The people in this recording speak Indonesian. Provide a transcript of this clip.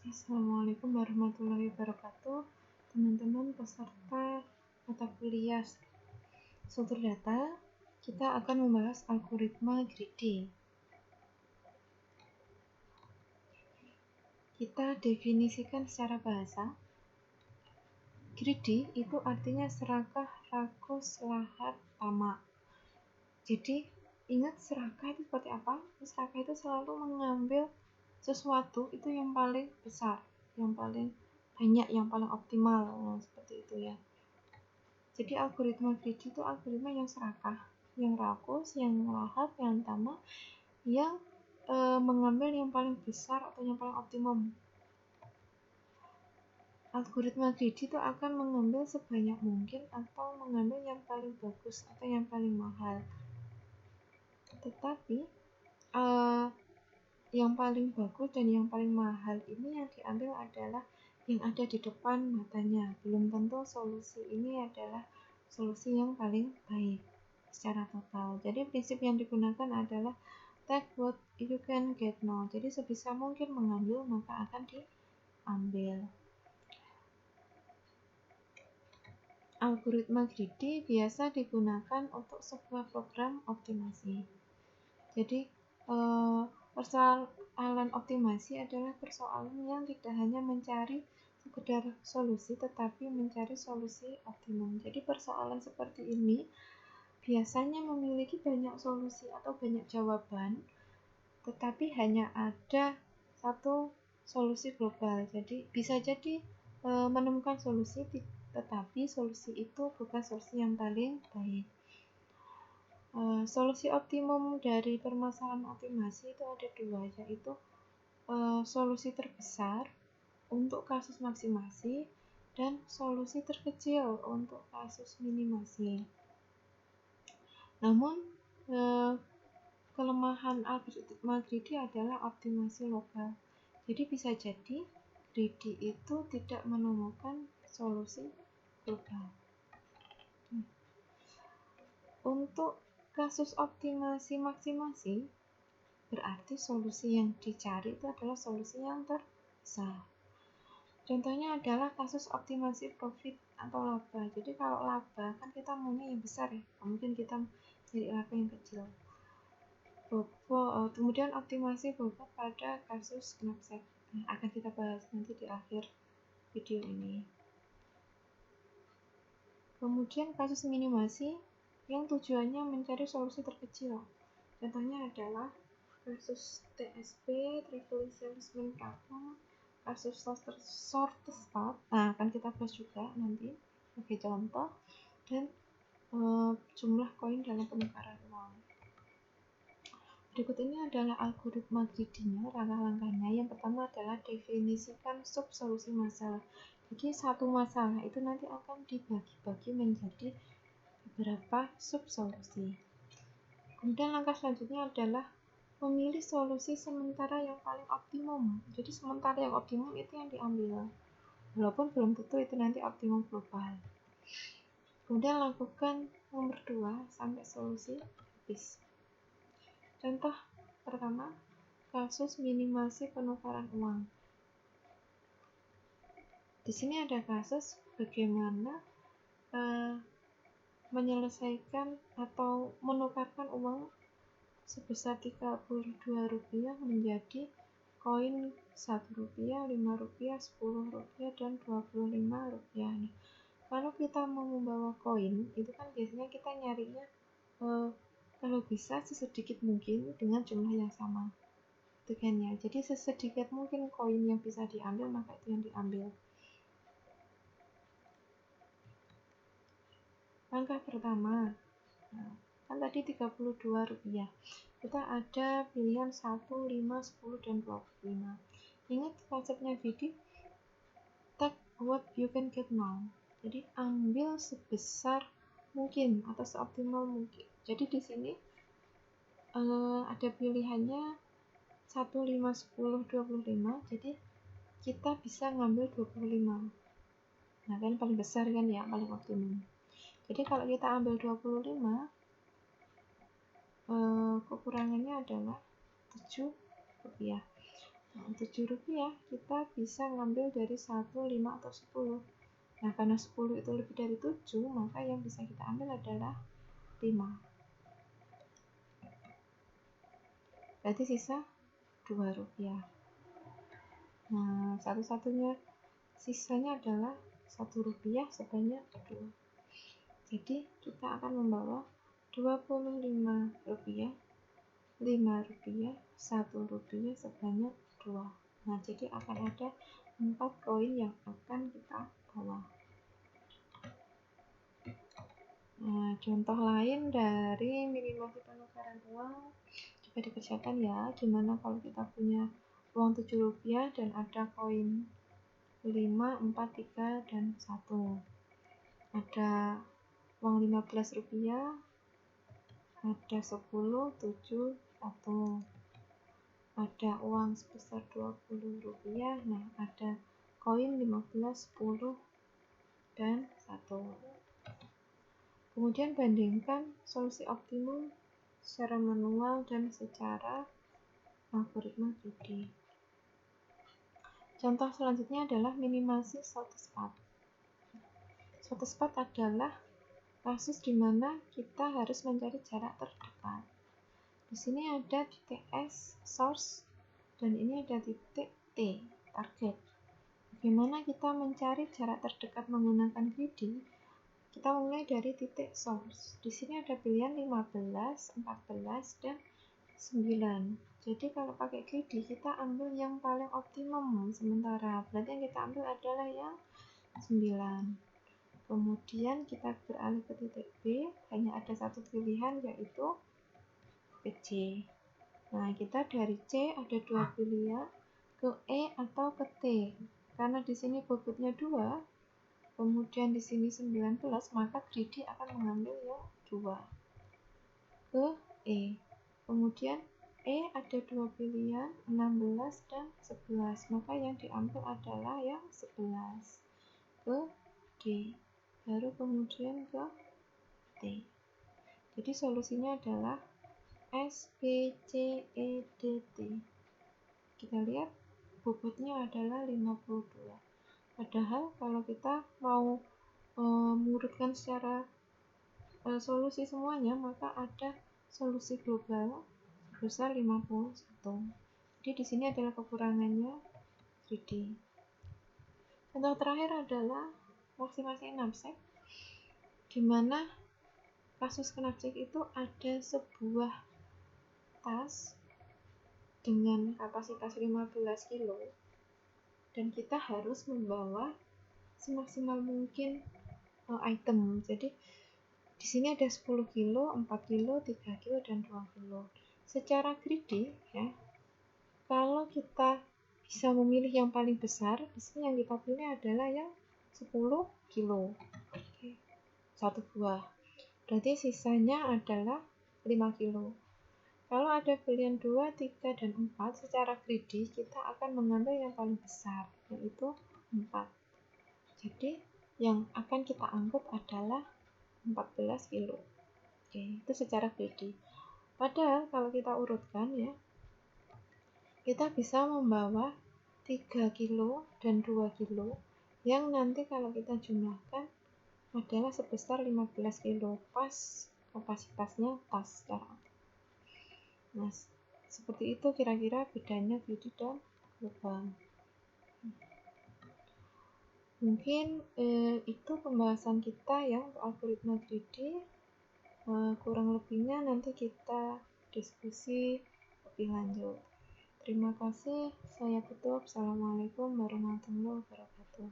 Assalamualaikum warahmatullahi wabarakatuh, teman-teman peserta mata kuliah struktur data. Kita akan membahas algoritma greedy. Kita definisikan secara bahasa. Greedy itu artinya serakah, rakus, lahap, tamak. Jadi ingat serakah itu seperti apa? Serakah itu selalu mengambil sesuatu itu yang paling besar, yang paling banyak, yang paling optimal, seperti itu ya. Jadi algoritma greedy itu algoritma yang serakah, yang rakus, yang lahap, yang tamak, yang mengambil yang paling besar atau yang paling optimum. Algoritma greedy itu akan mengambil sebanyak mungkin atau mengambil yang paling bagus atau yang paling mahal. Tetapi yang paling bagus dan yang paling mahal ini yang diambil adalah yang ada di depan matanya. Belum tentu solusi ini adalah solusi yang paling baik secara total. Jadi prinsip yang digunakan adalah take what you can get now. Jadi sebisa mungkin mengambil maka akan diambil. Algoritma greedy biasa digunakan untuk sebuah program optimasi. Jadi persoalan optimasi adalah persoalan yang tidak hanya mencari sekedar solusi tetapi mencari solusi optimum. Jadi persoalan seperti ini biasanya memiliki banyak solusi atau banyak jawaban, tetapi hanya ada satu solusi global. Jadi bisa jadi menemukan solusi, tetapi solusi itu bukan solusi yang paling baik. Solusi optimum dari permasalahan optimasi itu ada dua, yaitu solusi terbesar untuk kasus maksimasi dan solusi terkecil untuk kasus minimasi. Namun kelemahan algoritma greedy adalah optimasi lokal. Jadi bisa jadi greedy itu tidak menemukan solusi global. Untuk kasus optimasi maksimasi berarti solusi yang dicari itu adalah solusi yang terbesar. Contohnya adalah kasus optimasi profit atau laba. Jadi kalau laba kan kita maunya yang besar ya, mungkin kita cari laba yang kecil. Kemudian optimasi bobot pada kasus knapsack. Akan kita bahas nanti di akhir video ini. Kemudian kasus minimasi yang tujuannya mencari solusi terkecil. Contohnya adalah kasus TSP, Traveling Salesman Problem, kasus short stop. Akan kita bahas juga nanti sebagai contoh, dan jumlah koin dalam penukaran uang. Berikut ini adalah algoritma greedy-nya, langkah-langkahnya. Yang pertama adalah definisikan sub-solusi masalah. Jadi satu masalah itu nanti akan dibagi-bagi menjadi beberapa sub-solusi. Kemudian langkah selanjutnya adalah memilih solusi sementara yang paling optimum. Jadi sementara yang optimum itu yang diambil, walaupun belum tentu itu nanti optimum global. Kemudian lakukan nomor 2 sampai solusi habis. Contoh pertama, kasus minimasi penukaran uang. Di sini ada kasus bagaimana menyelesaikan atau menukarkan uang sebesar Rp32 menjadi koin Rp1, Rp5, Rp10, dan Rp25. Kalau kita mau membawa koin, itu kan biasanya kita nyarinya kalau bisa sesedikit mungkin dengan jumlah yang sama. Itu kan ya. Jadi sesedikit mungkin koin yang bisa diambil, maka itu yang diambil. Langkah pertama, kan tadi Rp32. Kita ada pilihan 1, 5, 10, dan 25. Ingat konsepnya Vidi, take what you can get now. Jadi ambil sebesar mungkin atau seoptimal mungkin. Jadi di sini ada pilihannya 1, 5, 10, 25. Jadi kita bisa ngambil 25. Nah kan paling besar kan ya, paling optimum. Jadi kalau kita ambil 25, kekurangannya adalah Rp7. Nah, Rp7 kita bisa ngambil dari 1, 5, atau 10. Nah, karena 10 itu lebih dari 7, maka yang bisa kita ambil adalah 5. Berarti sisa Rp2. Nah, satu-satunya sisanya adalah Rp1 sebanyak 2. Jadi kita akan membawa Rp25, Rp5, Rp1 sebanyak 2. Nah, jadi akan ada 4 koin yang akan kita bawa. Nah, contoh lain dari minimasi penukaran uang juga dikerjakan ya. Gimana kalau kita punya uang Rp7 dan ada koin 5, 4, 3, dan 1. Ada uang Rp15, ada 10, 7, 1. Ada uang sebesar Rp20. Nah, ada koin 15, 10, dan 1. Kemudian bandingkan solusi optimum secara manual dan secara algoritma 3D. Contoh selanjutnya adalah minimasi short spot. Short spot adalah kasus di mana kita harus mencari jarak terdekat. Di sini ada titik S, source, dan ini ada titik T, target. Bagaimana kita mencari jarak terdekat menggunakan greedy? Kita mulai dari titik source. Di sini ada pilihan 15, 14, dan 9. Jadi kalau pakai greedy kita ambil yang paling optimum sementara. Berarti yang kita ambil adalah yang 9. Kemudian kita beralih ke titik B, hanya ada satu pilihan yaitu ke C. Nah, kita dari C ada 2 pilihan, ke E atau ke T. Karena di sini bobotnya 2, kemudian di sini 19, maka greedy akan mengambil yang 2 ke E. Kemudian E ada 2 pilihan, 16 dan 11, maka yang diambil adalah yang 11 ke D, baru kemudian ke T. Jadi solusinya adalah S, B, C, E, D, T. Kita lihat bobotnya adalah 52. Padahal kalau kita mau mengurutkan secara solusi semuanya, maka ada solusi global sebesar 51. Jadi di sini adalah kekurangannya 3D. Contoh terakhir adalah maksimasi knapsack, di mana kasus knapsack itu ada sebuah tas dengan kapasitas 15 kilo dan kita harus membawa semaksimal mungkin item. Jadi di sini ada 10 kilo, 4 kilo, 3 kilo, dan 2 kilo. Secara greedy ya, kalau kita bisa memilih yang paling besar, di sini yang kita pilih adalah yang 10 kilo. Oke. Satu buah. Berarti sisanya adalah 5 kilo. Kalau ada pilihan 2, 3, dan 4, secara greedy kita akan mengambil yang paling besar, yaitu 4. Jadi yang akan kita angkut adalah 14 kilo. Oke, itu secara greedy. Padahal kalau kita urutkan ya, kita bisa membawa 3 kilo dan 2 kilo yang nanti kalau kita jumlahkan adalah sebesar 15 kilo, pas kapasitasnya tas secara. Nah, seperti itu kira-kira bedanya greedy dan global. Mungkin itu pembahasan kita ya untuk algoritma greedy. Kurang lebihnya nanti kita diskusi lebih lanjut. Terima kasih, saya tutup. Assalamualaikum warahmatullahi wabarakatuh.